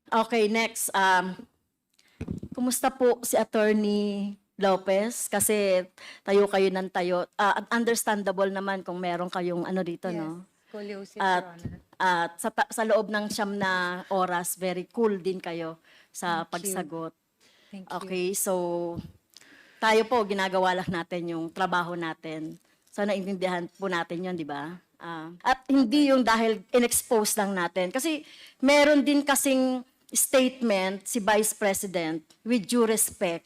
Okay, next. Kumusta po si Attorney Lopez? Kasi tayo kayo ng tayo. Understandable naman kung meron kayong ano dito, Yes, no? scoliosis, At, Your Honor. at sa loob ng 9 na oras, very cool din kayo sa Thank you. pagsagot. Thank you. Okay, so tayo po, ginagawa lang natin yung trabaho natin. So naiintindihan po natin yun, di ba? At hindi yung dahil in-expose lang natin. Kasi meron din kasing statement si Vice President, with due respect,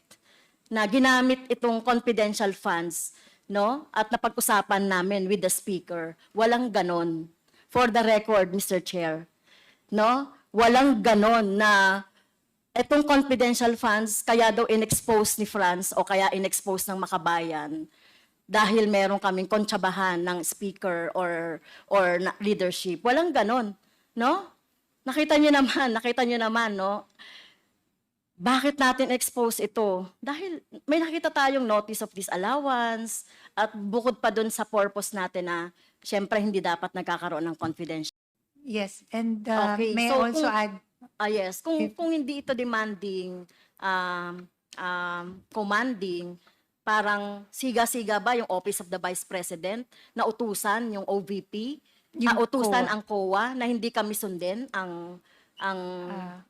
na ginamit itong confidential funds, no? At napag-usapan namin with the speaker. Walang ganon. For the record, Mr. Chair, no? Walang ganon na etong confidential funds kaya daw in-expose ni France o kaya in-expose ng Makabayan dahil meron kaming kontsabahan ng speaker or leadership. Walang ganon, no? Nakita niyo naman, no? Bakit natin expose ito? Dahil may nakita tayong notice of disallowance at bukod pa dun sa purpose natin na syempre hindi dapat nagkakaroon ng confidential. Yes, and Okay, may I so also add, yes, kung hindi ito demanding, commanding, parang siga-siga ba yung Office of the Vice President na utusan yung OVP, yung utusan COA. ang COA na hindi kami sundin ang Ah,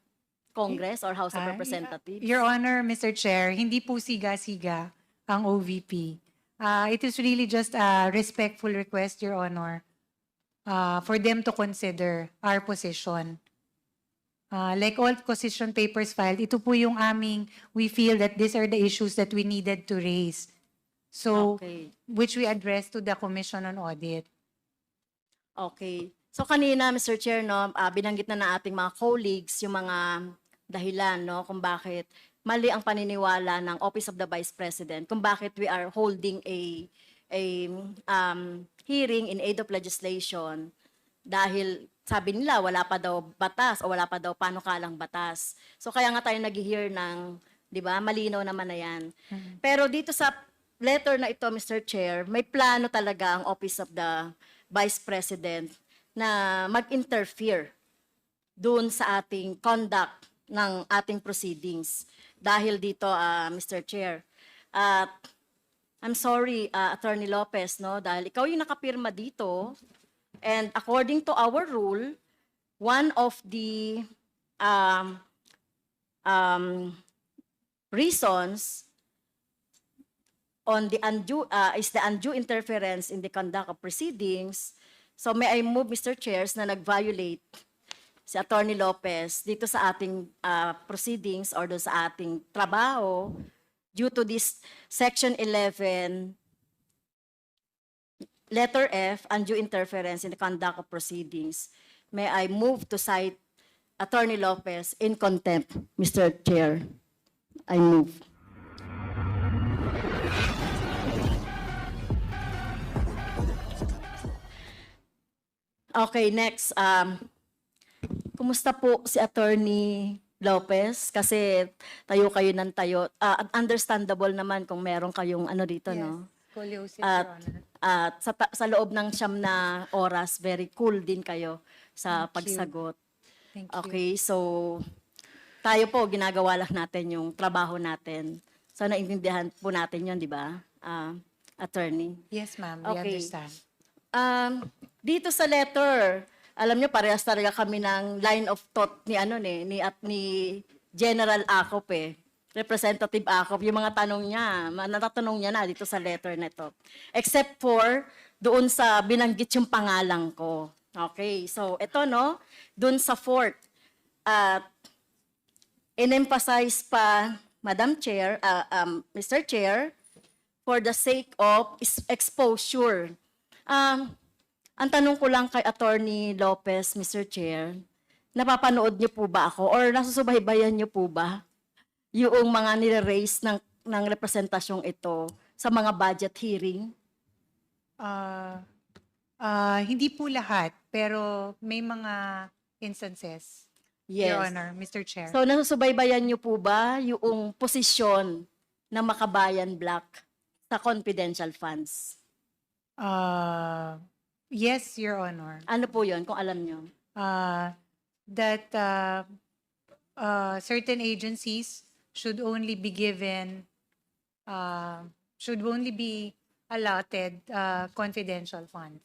Congress or House of ah, Representatives? Your Honor, Mr. Chair, hindi po siga-siga ang OVP. It is really just a respectful request, Your Honor, for them to consider our position. Like all position papers filed, ito po yung we feel that these are the issues that we needed to raise. So, Okay. which we addressed to the Commission on Audit. Okay. So kanina, Mr. Chair, no, binanggit na ng ating mga colleagues yung mga dahilan, no, kung bakit mali ang paniniwala ng Office of the Vice President, kung bakit we are holding a hearing in aid of legislation dahil sabi nila wala pa daw batas o wala pa daw panukalang batas. So kaya nga tayo nag-hear ng, 'di ba? Malinaw naman na 'yan. Pero dito sa letter na ito, Mr. Chair, may plano talaga ang Office of the Vice President na mag-interfere doon sa ating conduct ng ating proceedings. Dahil dito, Mr. Chair. At I'm sorry, Attorney Lopez, no, dahil ikaw yung nakapirma dito, and according to our rule, one of the reasons on the is the undue interference in the conduct of proceedings. So may I move, Mr. Chairs, na nag-violate si Attorney Lopez dito sa ating proceedings or doon sa ating trabaho due to this Section 11, letter F, undue interference in the conduct of proceedings. May I move to cite Attorney Lopez in contempt, Mr. Chair? I move. Okay, next. Kumusta po si Attorney Lopez? Kasi tayo kayo ng tayo. Understandable naman kung meron kayong ano dito, Yes, no? scoliosis, At, Your Honor. at sa loob ng 9 na oras, very cool din kayo sa Thank you. pagsagot. Thank you. Okay, so tayo po, ginagawa lang natin yung trabaho natin. So naiintindihan po natin yun, di ba? Attorney. Yes, ma'am, we Okay. understand. Dito sa letter, alam niyo parehas talaga kami ng line of thought ni ni General Acop Representative Acop, yung mga tanong niya, natatanong niya na dito sa letter na to. Except for doon sa binanggit yung pangalan ko. Okay, so ito no, doon sa fourth, at in-emphasize pa, Madam Chair, Mr. Chair, for the sake of exposure. Ang tanong ko lang kay Attorney Lopez, Mr. Chair, napapanood niyo po ba ako or nasusubaybayan niyo po ba yung mga nire-raise ng representasyong ito sa mga budget hearing? Hindi po lahat, pero may mga instances, Yes. Your Honor, Mr. Chair. So nasusubaybayan niyo po ba yung posisyon ng Makabayan Black sa confidential funds? Yes, Your Honor. Ano po yon kung alam niyo? That certain agencies should only be given, should only be allotted confidential funds.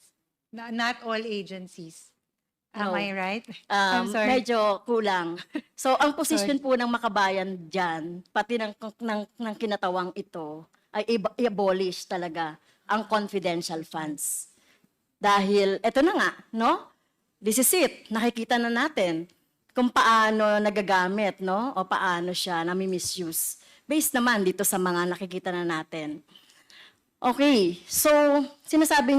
Not all agencies. Am No. I right? I'm sorry. Medyo kulang. So, ang position Sorry. po ng makabayan dyan, pati ng kinatawang ito, ay i-abolish talaga ang confidential funds. Dahil, eto na nga, no? This is it. Nakikita na natin kung paano nagagamit, no? O paano siya nami-misuse. Based naman dito sa mga nakikita na natin. Okay, so sinasabi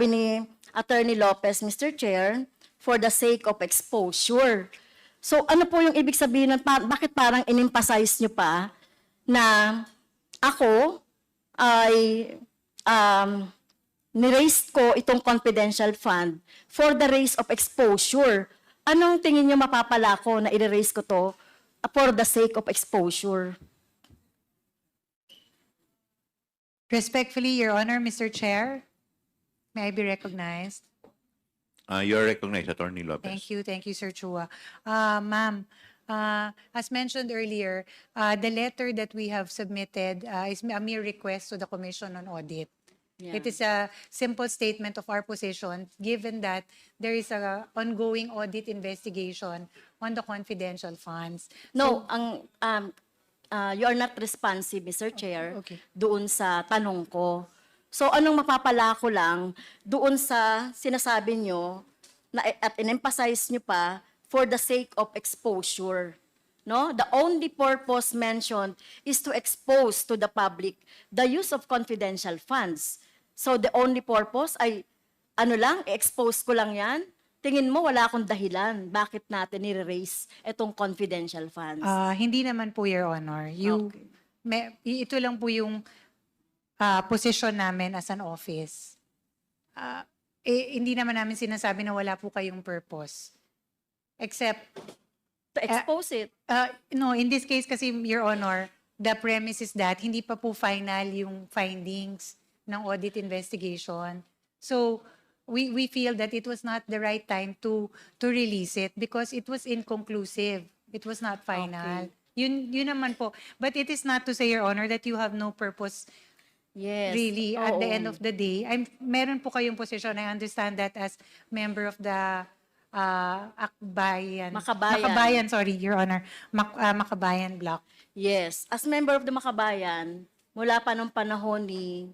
ni Attorney Lopez, Mr. Chair, for the sake of exposure. So ano po yung ibig sabihin ng bakit parang in-emphasize nyo pa na ako ay ni-raise ko itong confidential fund for the raise of exposure. Anong tingin nyo mapapala ko na i-raise ko to for the sake of exposure? Respectfully, Your Honor, Mr. Chair, may I be recognized? You're recognized, Attorney Lopez. Thank you, Sir Chua. Ma'am, as mentioned earlier, the letter that we have submitted is a mere request to the Commission on Audit. Yeah. It is a simple statement of our position, given that there is a ongoing audit investigation on the confidential funds. No, you are not responsive, Mr. Chair, Okay. doon sa tanong ko. So anong mapapala ko lang doon sa sinasabi nyo na, at in-emphasize nyo pa for the sake of exposure. No? The only purpose mentioned is to expose to the public the use of confidential funds. So the only purpose ay ano lang, i-expose ko lang yan. Tingin mo wala akong dahilan bakit natin i-raise itong confidential funds. Hindi naman po, Your Honor. Okay. Ito lang po yung position namin as an office. Hindi naman namin sinasabi na wala po kayong purpose. Except, To expose it. no, in this case kasi, Your Honor, the premise is that hindi pa po final yung findings ng audit investigation. So, we feel that it was not the right time to release it because it was inconclusive. It was not final. Yun naman po. But it is not to say, Your Honor, that you have no purpose Yes. really at the Oo. end of the day. Meron po kayong position. I understand that as member of the Akbayan. Makabayan. Sorry, Your Honor. Makabayan Block. Yes. As member of the Makabayan, mula pa nung panahon ni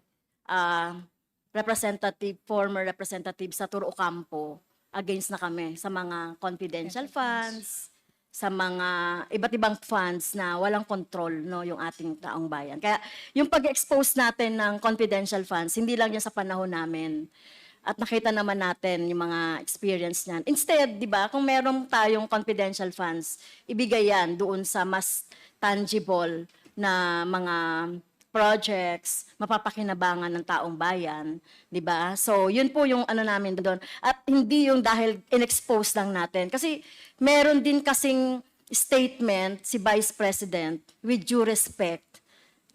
former representative sa Turo Ocampo, against na kami sa mga confidential funds, sa mga iba't ibang funds na walang control, no, yung ating taong bayan. Kaya yung pag-expose natin ng confidential funds, hindi lang yan sa panahon namin. At nakita naman natin yung mga experience niyan. Instead, di ba, kung meron tayong confidential funds, ibigay yan doon sa mas tangible na mga projects, mapapakinabangan ng taong bayan, di ba? So, yun po yung ano namin doon. At hindi yung dahil in-expose lang natin. Kasi meron din kasing statement si Vice President, with due respect,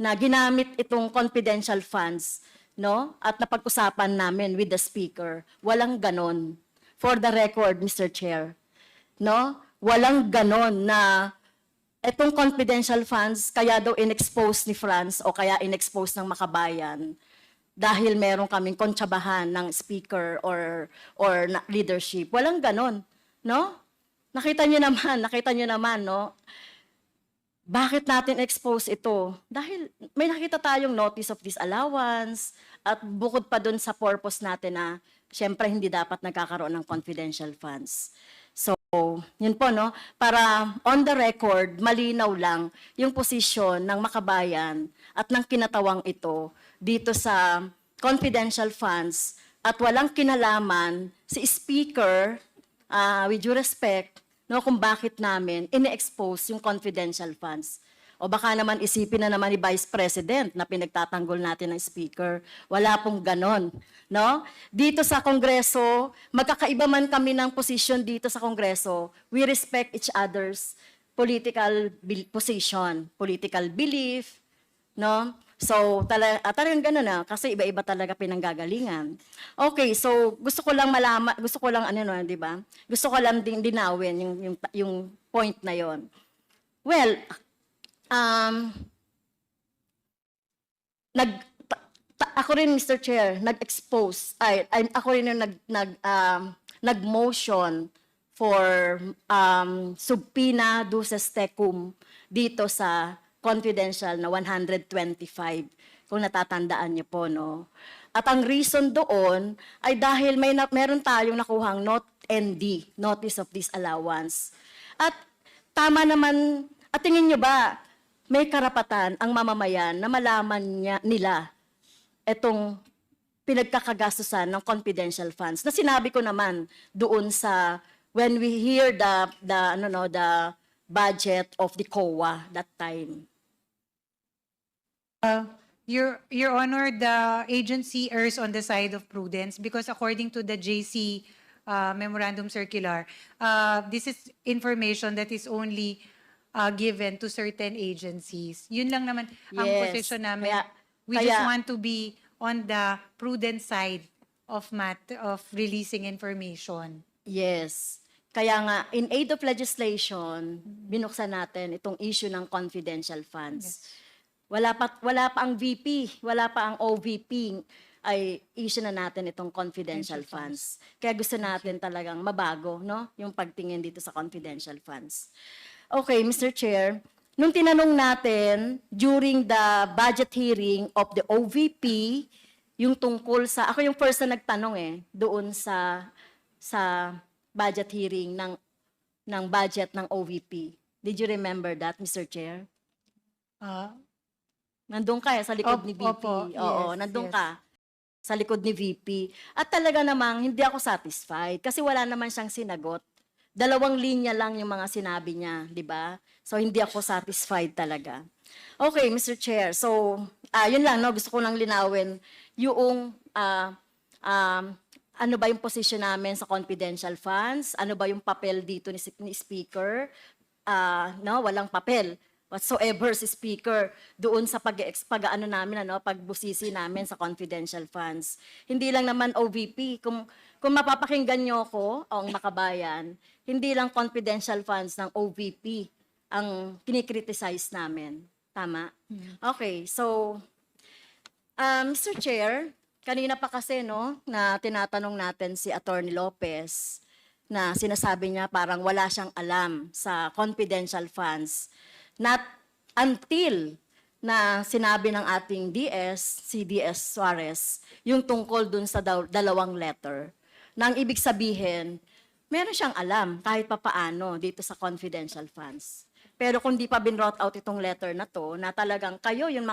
na ginamit itong confidential funds, no? At napag-usapan namin with the Speaker. Walang ganon. For the record, Mr. Chair, no? Walang ganon na etong confidential funds, kaya daw in-expose ni France o kaya in-expose ng Makabayan dahil meron kaming kontsabahan ng speaker or leadership. Walang ganon, no? Nakita nyo naman, no? Bakit natin expose ito? Dahil may nakita tayong notice of disallowance at bukod pa dun sa purpose natin na syempre hindi dapat nagkakaroon ng confidential funds. So, yun po, no? Para on the record, malinaw lang yung posisyon ng Makabayan at ng kinatawang ito dito sa confidential funds at walang kinalaman si Speaker, with due respect, no, kung bakit namin ini-expose yung confidential funds. O baka naman isipin na naman ni Vice President na pinagtatanggol natin ng Speaker. Wala pong ganon. No? Dito sa Kongreso, magkakaiba man kami ng position dito sa Kongreso, we respect each other's political position, political belief, no? So, talagang gano'n na, kasi iba-iba talaga pinanggagalingan. Okay, so gusto ko lang malaman, gusto ko lang ano no, 'di ba? Gusto ko lang din linawin yung point na yon. Well, ako rin, Mr. Chair, ako rin yung nag-motion for subpoena duces tecum dito sa confidential na 125, kung natatandaan niyo po, no? At ang reason doon ay dahil meron tayong nakuhang ND, Notice of Disallowance. At tama naman, at tingin niyo ba, may karapatan ang mamamayan na malaman nila itong pinagkakagastusan ng confidential funds na sinabi ko naman doon sa when we hear the budget of the COA that time. Your Honor, the agency errs on the side of prudence because according to the JC Memorandum Circular, this is information that is only given to certain agencies. Yun lang naman ang Yes. position namin. We Kaya- just want to be on the prudent side of releasing information. Yes. Kaya nga, in aid of legislation, binuksan natin itong issue ng confidential funds. Wala pa ang VP, wala pa ang OVP, ay issue na natin itong confidential funds. Kaya gusto natin talagang mabago, no? Yung pagtingin dito sa confidential funds. Okay, Mr. Chair, nung tinanong natin during the budget hearing of the OVP, yung tungkol sa, ako yung first na nagtanong doon sa budget hearing ng budget ng OVP. Did you remember that, Mr. Chair? Nandun ka sa likod ni VP. Opo, Oo, yes, nandun yes. ka sa likod ni VP. At talaga namang hindi ako satisfied kasi wala naman siyang sinagot. 2 linya lang yung mga sinabi niya, di ba? So, hindi ako satisfied talaga. Okay, Mr. Chair. So, yun lang, no? Gusto ko lang linawin yung ano ba yung position namin sa confidential funds? Ano ba yung papel dito ni Speaker? No, walang papel whatsoever si Speaker doon sa pag-ano namin, pagbusisi namin sa confidential funds. Hindi lang naman OVP. Kung mapapakinggan nyo ko, ang makabayan, hindi lang confidential funds ng OVP ang kinikriticize namin. Tama? Okay, so, Mr. Chair, kanina pa kasi, na tinatanong natin si Attorney Lopez na sinasabi niya parang wala siyang alam sa confidential funds. Not until na sinabi ng ating si DS Suarez, yung tungkol dun sa 2 letter. Nang ibig sabihin, meron siyang alam kahit papaano dito sa confidential funds. Pero kung di pa binrot out itong letter na to, na talagang kayo, yung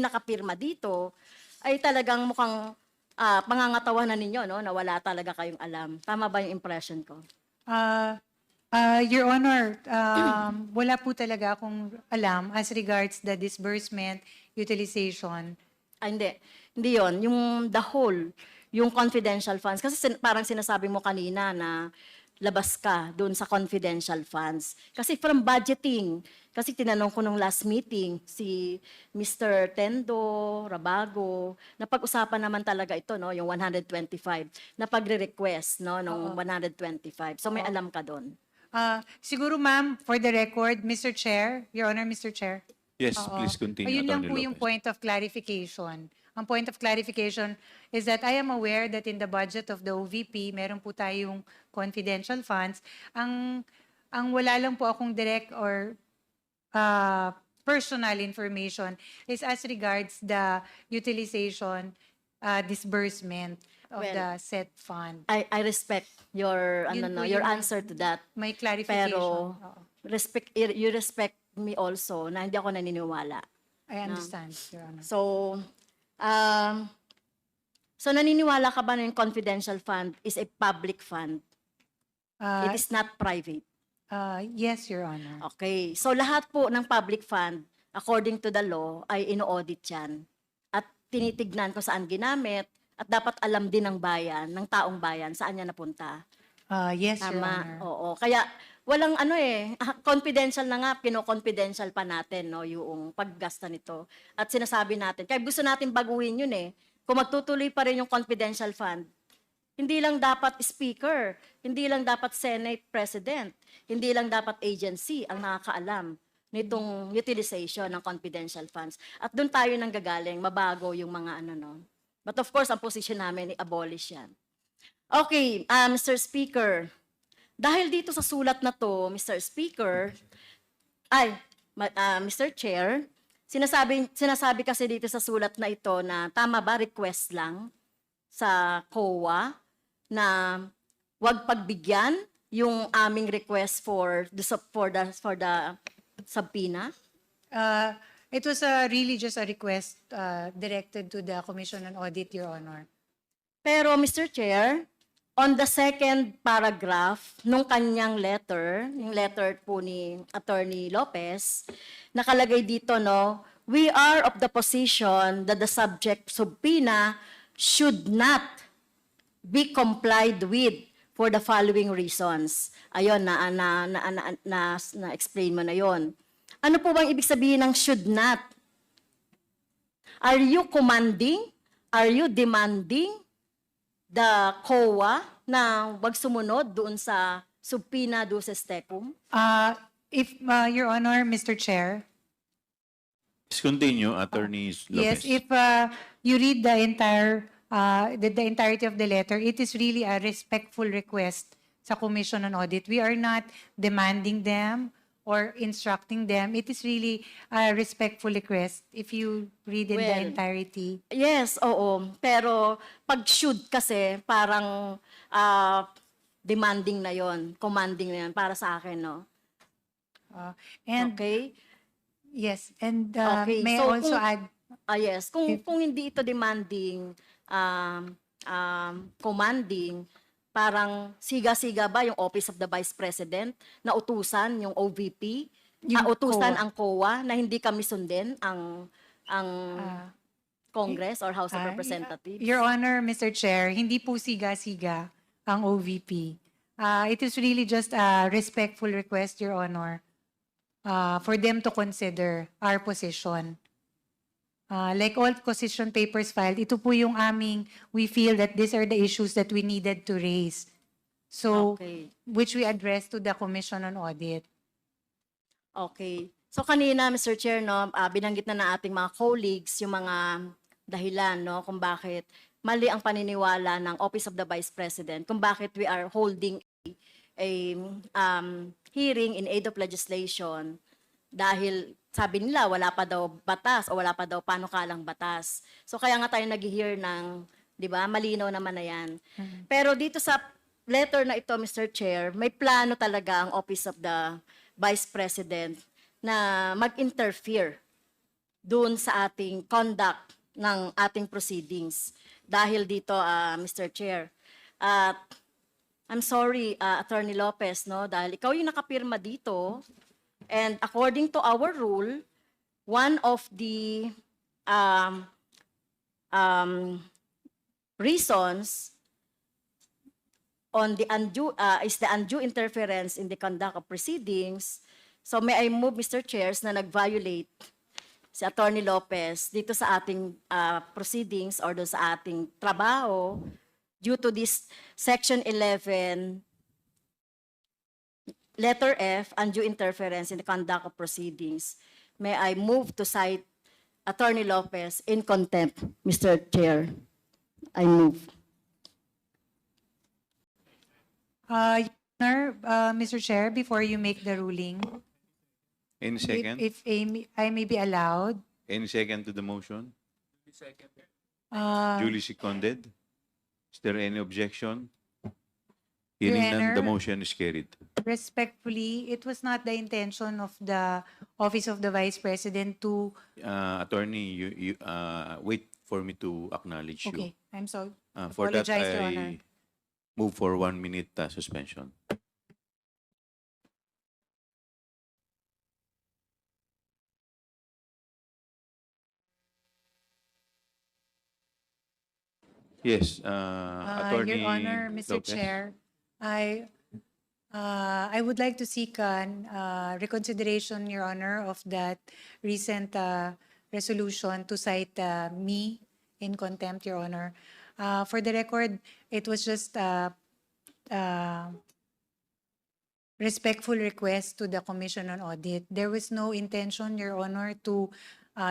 nakapirma dito, ay talagang mukhang pangangatawanan ninyo, na wala talaga kayong alam. Tama ba yung impression ko? Your Honor, wala po talaga akong alam as regards the disbursement, utilization. Hindi. Hindi yun. Yung the whole, yung confidential funds. Kasi parang sinasabi mo kanina na labas ka doon sa confidential funds. Kasi from budgeting, kasi tinanong ko nung last meeting, si Mr. Tendo, Rabago, napag-usapan naman talaga ito, yung 125, na pagre-request, nung 125. So may alam ka doon. Siguro ma'am, for the record, Mr. Chair, Your Honor, Mr. Chair. Yes, Oo. please continue, Ayun lang Attorney po yung Lopez. point of clarification. Ang point of clarification is that I am aware that in the budget of the OVP, meron po tayong confidential funds. Ang wala lang po akong direct or personal information is as regards the utilization, disbursement of Well, the set fund. I respect your Yun po your yung- answer to that. May clarification. Pero Oo. you respect me also na hindi ako naniniwala. I understand, Your Honor. So naniniwala ka ba na yung confidential fund is a public fund? Uh, It is not private. Yes, Your Honor. Okay. So lahat po ng public fund, according to the law, ay ino-audit yan. At tinitignan kung saan ginamit at dapat alam din ng bayan, ng taong bayan, saan niya napunta. Yes, Your Tama. Honor. Oo. Kaya walang confidential na nga, kino-confidential pa natin, yung paggasta nito. At sinasabi natin, kaya gusto natin baguhin yun. Kung magtutuloy pa rin yung confidential fund, Hindi lang dapat speaker, hindi lang dapat Senate President, hindi lang dapat agency ang nakakaalam nitong utilization ng confidential funds. At doon tayo nang gagaling, mabago yung mga ano no. But of course, ang position namin, i-abolish yan. Okay, Mr. Speaker, dahil dito sa sulat na to, Mr. Speaker, Mr. Chair, sinasabi kasi dito sa sulat na ito na tama ba request lang sa COA na wag pagbigyan yung aming request for the subpoena? It was really just a request directed to the Commission on Audit, Your Honor. Pero Mr. Chair, on the second paragraph nung kanyang letter, yung letter po ni Attorney Lopez, nakalagay dito, no, we are of the position that the subject subpoena should not be complied with for the following reasons. Ayun, na-explain mo na yon. Ano po bang ibig sabihin ng should not? Are you commanding? Are you demanding the COA na wag sumunod doon sa subpoena do sa STECUM? If, Your Honor, Mr. Chair, Please continue, Attorney yes, Lopez. if you read the entirety of the letter, it is really a respectful request sa Commission on Audit. We are not demanding them or instructing them. It is really a respectful request if you read in the Well, entirety. Yes, oo. Pero pag should kasi parang demanding na yon, commanding na yon para sa akin, no? And Okay? yes, and Okay, may I so also kung- add, Yes, kung hindi ito demanding, commanding, parang siga-siga ba yung Office of the Vice President na utusan yung OVP, Yung utusan COA. ang COA na hindi kami sundin ang Congress or House of Ah, Representatives? Your Honor, Mr. Chair, hindi po siga-siga ang OVP. It is really just a respectful request, Your Honor, for them to consider our position. Like all position papers filed, ito po yung we feel that these are the issues that we needed to raise. So, Okay. which we addressed to the Commission on Audit. Okay. So kanina, Mr. Chair, no, binanggit na ng ating mga colleagues yung mga dahilan, no, kung bakit mali ang paniniwala ng Office of the Vice President, kung bakit we are holding a hearing in aid of legislation dahil sabi nila wala pa daw batas o wala pa daw panukalang batas. So kaya nga tayo nag-hear ng, 'di ba? Malinaw naman na 'yan. Pero dito sa letter na ito, Mr. Chair, may plano talaga ang Office of the Vice President na mag-interfere doon sa ating conduct ng ating proceedings. Dahil dito, Mr. Chair, at I'm sorry, Attorney Lopez, no, dahil ikaw yung nakapirma dito, and according to our rule, one of the reasons on the undue is the undue interference in the conduct of proceedings. So may I move, Mr. Chairs, na nag-violate si Attorney Lopez dito sa ating proceedings or doon sa ating trabaho due to this Section 11, letter F, undue interference in the conduct of proceedings. May I move to cite Attorney Lopez in contempt, Mr. Chair? I move. Your Honor, Mr. Chair, before you make the ruling, Any second? if I may be allowed, Any second to the motion? uh, Duly seconded? Is there any objection? Your Hearing none, the Honor. motion is carried. respectfully, it was not the intention of the Office of the Vice President to, Attorney, you wait for me to acknowledge you. okay, I'm sorry. For that, Apologize, Your Honor. I move for 1 minute suspension. Yes, Attorney Your Honor, Mr. Lopez. Chair, I would like to seek an reconsideration, Your Honor, of that recent resolution to cite me in contempt, Your Honor. For the record, it was just uh, respectful request to the Commission on Audit. There was no intention, Your Honor, to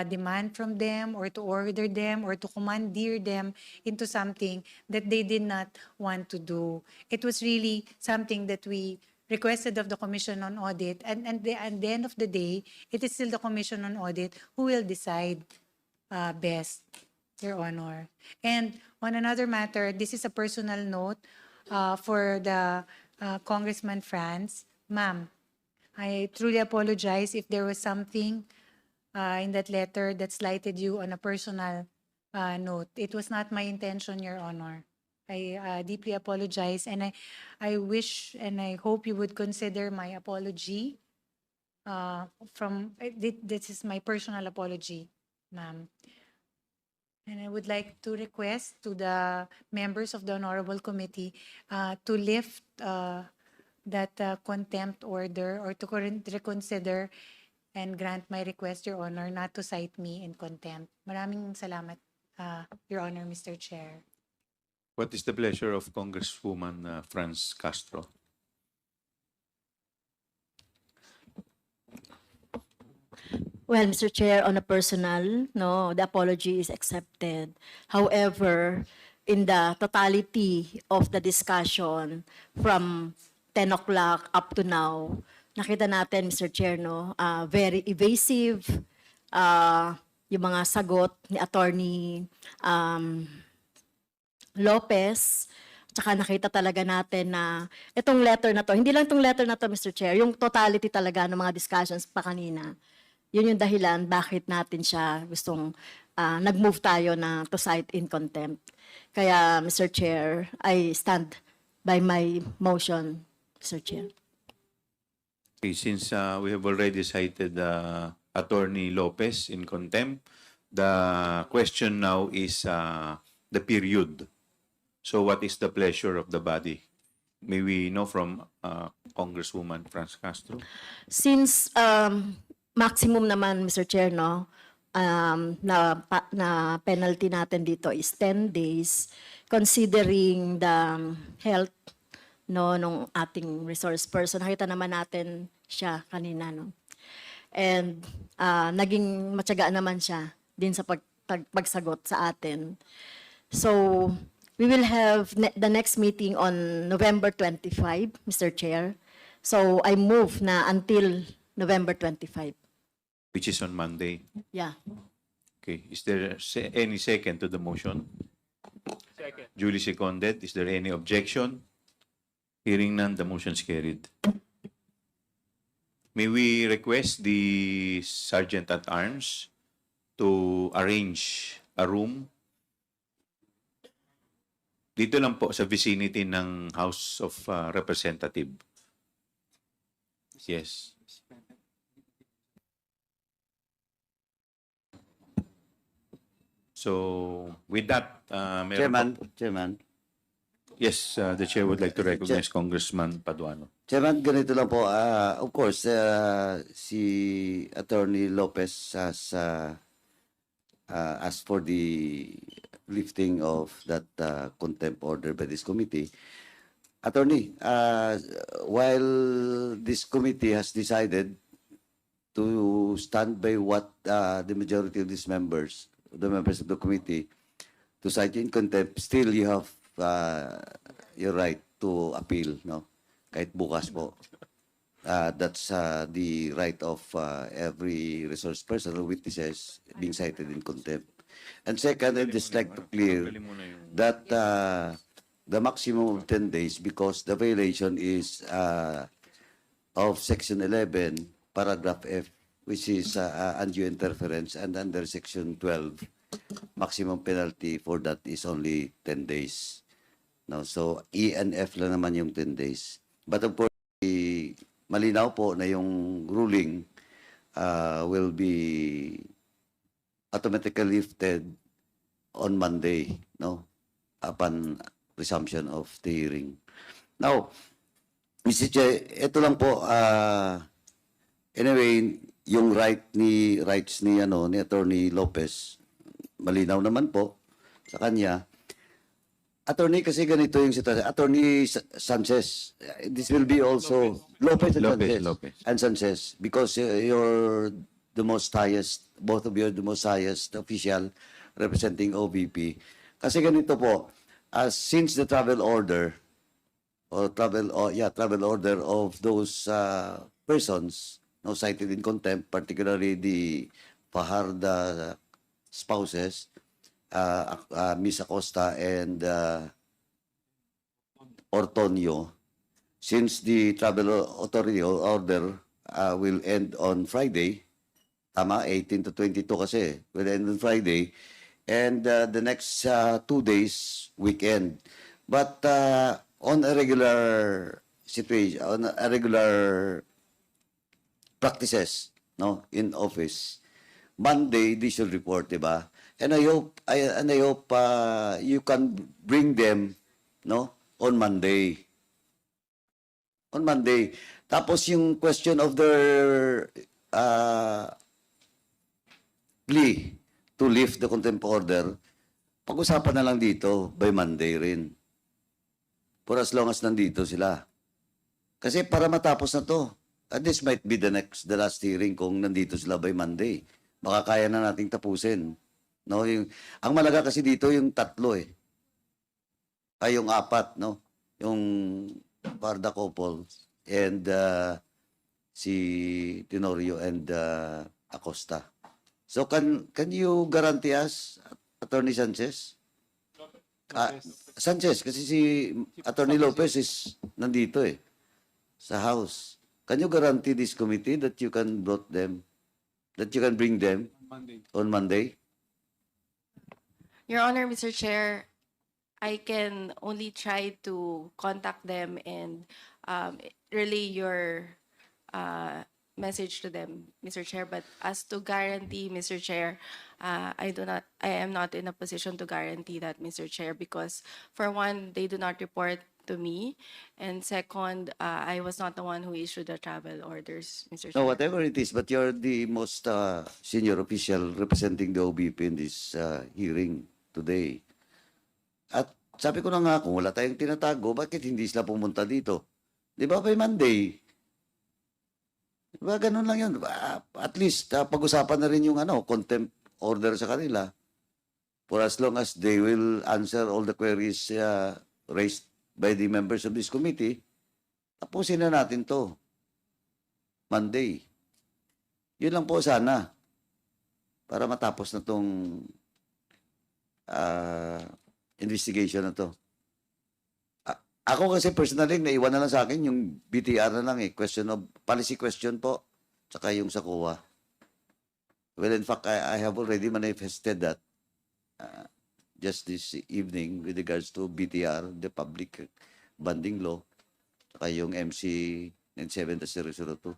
demand from them or to order them or to commandeer them into something that they did not want to do. It was really something that we requested of the Commission on Audit. And at the end of the day, it is still the Commission on Audit who will decide best, Your Honor. And on another matter, this is a personal note for the Congressman Franz. Ma'am, I truly apologize if there was something in that letter that slighted you on a personal note. It was not my intention, Your Honor. I deeply apologize, and I wish and I hope you would consider my apology. This is my personal apology, ma'am. And I would like to request to the members of the Honorable Committee to lift that contempt order or to reconsider and grant my request, Your Honor, not to cite me in contempt. Maraming salamat, Your Honor, Mr. Chair. What is the pleasure of Congresswoman Franz Castro? Well, Mr. Chair, on a personal, no, the apology is accepted. However, in the totality of the discussion from 10 o'clock up to now, nakita natin, Mr. Chair, no, very evasive, yung mga sagot ni Attorney Lopez. Tsaka nakita talaga natin na itong letter na to, hindi lang itong letter na to, Mr. Chair, yung totality talaga ng mga discussions pa kanina. Yun yung dahilan bakit natin siya gustong nag-move tayo na to cite in contempt. Kaya, Mr. Chair, I stand by my motion, Mr. Chair. Okay, since we have already cited Attorney Lopez in contempt, the question now is the period. So what is the pleasure of the body? May we know from Congresswoman Franz Castro? Since maximum naman, Mr. Chair, no, na penalty natin dito is 10 days, considering the health no nung ating resource person. Nakita naman natin siya kanina, no. And naging matyaga naman siya din sa pagsagot sa atin. So we will have the next meeting on November 25, Mr. Chair. So I move na until November 25. Which is on Monday. Yeah. Okay. Is there any second to the motion? Second. Duly seconded. Is there any objection? Hearing none, the motion is carried. May we request the Sergeant at Arms to arrange a room dito lang po sa vicinity ng House of Representative. Yes. So, with that, meron Chairman, yes, the chair would like to recognize Congressman Paduano. Chairman, ganito lang po. Of course, si Attorney Lopez has asked for the lifting of that contempt order by this committee. Attorney, while this committee has decided to stand by what the majority of these members, the members of the committee, to cite you in contempt, still you have your right to appeal, no? Kahit bukas po. That's the right of every resource person or witnesses being cited in contempt. And second, I'd just like to clear that the maximum of 10 days, because the violation is of Section 11, Paragraph F, which is undue interference, and under Section 12, maximum penalty for that is only 10 days. No, so E and F lang naman yung 10 days. But of course, malinaw po na yung ruling will be automatically lifted on Monday, no, upon resumption of the hearing. Now, Mr. Chair, ito lang po, anyway, yung rights ni Attorney Lopez, malinaw naman po sa kanya. Attorney, kasi ganito yung sitwasyon. Attorney Sanchez, this will be also Lopez and Lopez, Sanchez. Lopez. And Sanchez, because you're the most highest, both of you are the most highest official representing OVP. Kasi ganito po, since the travel order, travel order of those persons no cited in contempt, particularly the Fajarda spouses, Miss Acosta and Ortonio, since the travel authority order will end on Friday, tama, 18 to 22 kasi, will end on Friday, and the next 2 days, weekend. But on a regular situation, on a regular practices, no, in office, Monday they should report, di ba? And I hope you can bring them, no, on Monday. On Monday. Tapos yung question of their plea to lift the contempt order, pag-usapan na lang dito by Monday rin. For as long as nandito sila. Kasi para matapos na to, and this might be the last hearing kung nandito sila by Monday. Baka kaya na nating tapusin. No, ang malaga kasi dito yung tatlo eh. Ay yung apat, no? Yung Parda couple and si Tenorio and Acosta. So can you guarantee us, Attorney Sanchez? Sanchez, kasi si Attorney Lopez is nandito eh, sa House. Can you guarantee this committee that you can bring them on Monday? Your Honor, Mr. Chair, I can only try to contact them and relay your message to them, Mr. Chair. But as to guarantee, Mr. Chair, I am not in a position to guarantee that, Mr. Chair, because for one, they do not report to me, and second, I was not the one who issued the travel orders, Mr. Chair. No, whatever it is, but you're the most senior official representing the OBP in this hearing today. At sabi ko na nga, kung wala tayong tinatago, bakit hindi sila pumunta dito? Di ba by Monday? Di ba ganun lang yun? At least, pag-usapan na rin yung contempt order sa kanila. For as long as they will answer all the queries raised by the members of this committee, tapusin na natin to. Monday. Yun lang po sana. Para matapos na tong investigation na to. Ako kasi personally, naiwan na lang sa akin yung BTR na lang eh. Policy question po. Tsaka yung sa COA. Well, in fact, I have already manifested that just this evening with regards to BTR, the Public Banding Law, tsaka yung MC 97-002.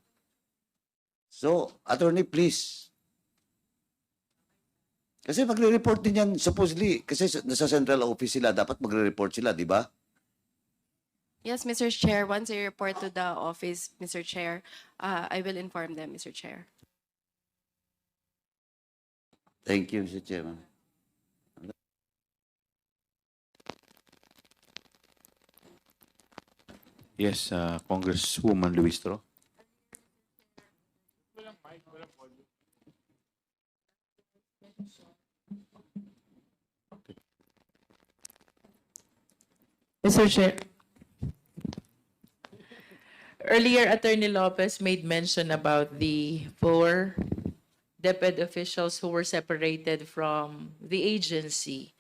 So, attorney, please. Kasi magre-report din yan, supposedly, kasi nasa central office sila, dapat magre-report sila, di ba? Yes, Mr. Chair, once I report to the office, Mr. Chair, I will inform them, Mr. Chair. Thank you, Mr. Chairman. Yes, Congresswoman Luistro. Mr. Chair, earlier Attorney Lopez made mention about the 4 DepEd officials who were separated from the agency.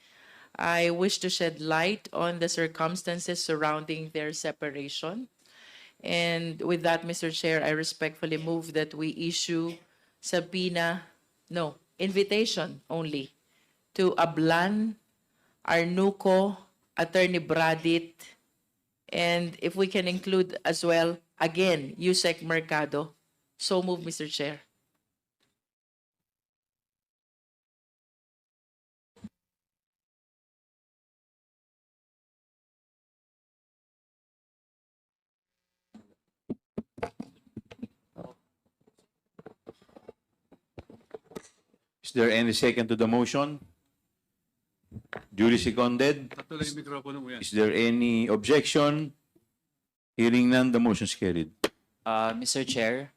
I wish to shed light on the circumstances surrounding their separation. And with that, Mr. Chair, I respectfully move that we issue invitation only to Ablan, Arnuco, Attorney Bradit, and if we can include as well, again, Yusek Mercado. So move, Mr. Chair. Is there any second to the motion? Duly seconded. Is there any objection? Hearing none, the motion is carried. Mr. Chair,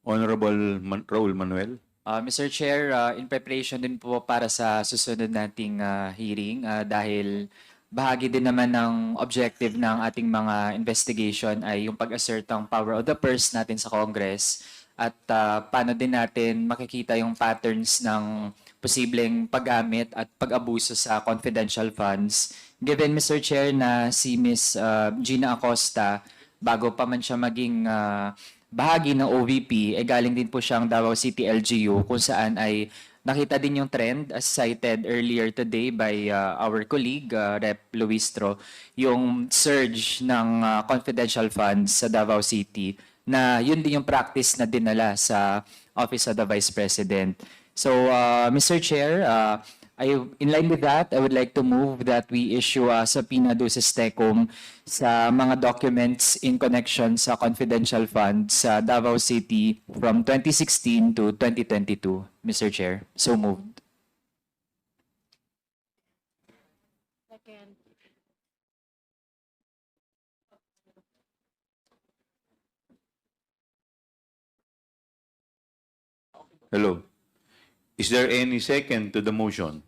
Honorable Raul Manuel. Mr. Chair, in preparation din po para sa susunod nating hearing dahil bahagi din naman ng objective ng ating mga investigation ay yung pag-assert ng power of the purse natin sa Congress at paano din natin makikita yung patterns ng posibleng paggamit at pag-abuso sa confidential funds. Given, Mr. Chair, na si Ms. Gina Acosta, bago pa man siya maging bahagi ng OVP, galing din po siyang Davao City LGU kung saan ay nakita din yung trend as cited earlier today by our colleague, Rep. Luistro, yung surge ng confidential funds sa Davao City na yun din yung practice na dinala sa Office of the Vice President. So, Mr. Chair, in line with that, I would like to move that we issue a subpoena duces tecum sa mga documents in connection sa confidential funds sa Davao City from 2016 to 2022, Mr. Chair. So moved. Hello. Is there any second to the motion?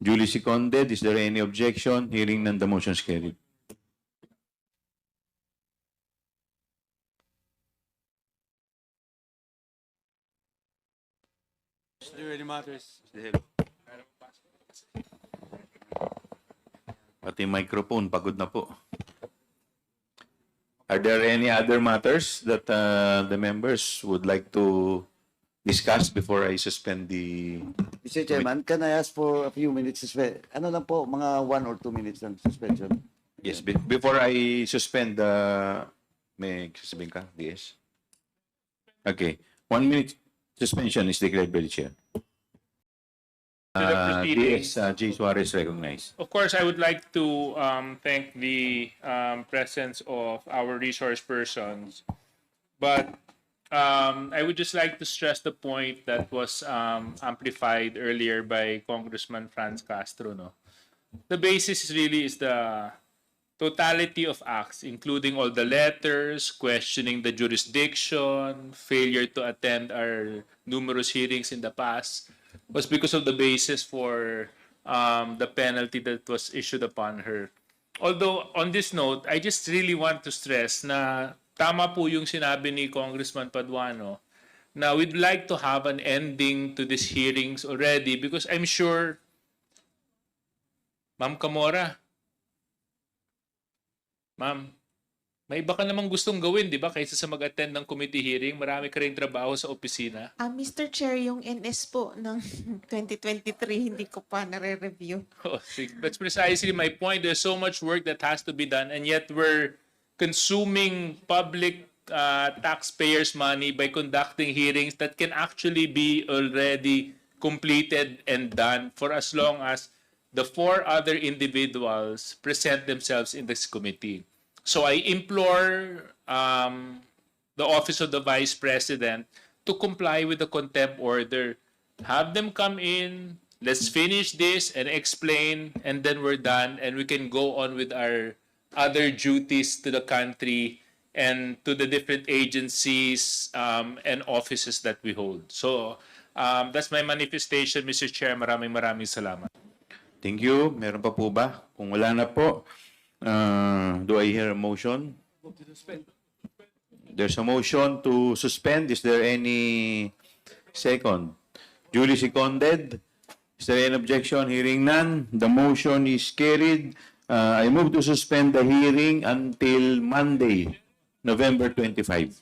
Duly seconded. Is there any objection? Hearing none, the motion is carried. Is there any matters? Pati microphone, pagod na po. Are there any other matters that the members would like to discuss before I suspend the... Mr. Chairman, can I ask for a few minutes? Ano lang po, mga 1 or 2 minutes ng suspension? Yes, before I suspend may sasabihin ka, DS? Okay. 1 minute suspension is declared by the chair. To the proceedings. DS, J. Suarez recognized. Of course, I would like to thank the presence of our resource persons, but I would just like to stress the point that was amplified earlier by Congressman Franz Castro. No, the basis really is the totality of acts, including all the letters, questioning the jurisdiction, failure to attend our numerous hearings in the past, was because of the basis for the penalty that was issued upon her. Although, on this note, I just really want to stress na tama po yung sinabi ni Congressman Paduano na we'd like to have an ending to these hearings already because I'm sure, Ma'am Camora, Ma'am, may iba ka namang gustong gawin, di ba? Kaysa sa mag-attend ng committee hearing, marami ka rin trabaho sa opisina. Mr. Chair, yung NS po ng 2023, hindi ko pa nare-review. Oh, see, that's precisely my point. There's so much work that has to be done, and yet we're consuming public taxpayers' money by conducting hearings that can actually be already completed and done for as long as the 4 other individuals present themselves in this committee. So I implore the Office of the Vice President to comply with the contempt order. Have them come in, let's finish this and explain, and then we're done, and we can go on with our other duties to the country and to the different agencies and offices that we hold. So that's my manifestation, Mr. Chair. Maraming salamat. Thank you. Meron pa po ba? Kung wala na po, do I hear a motion? There's a motion to suspend. Is there any second? Duly seconded. Is there any objection? Hearing none, the motion is carried. I move to suspend the hearing until Monday, November 25.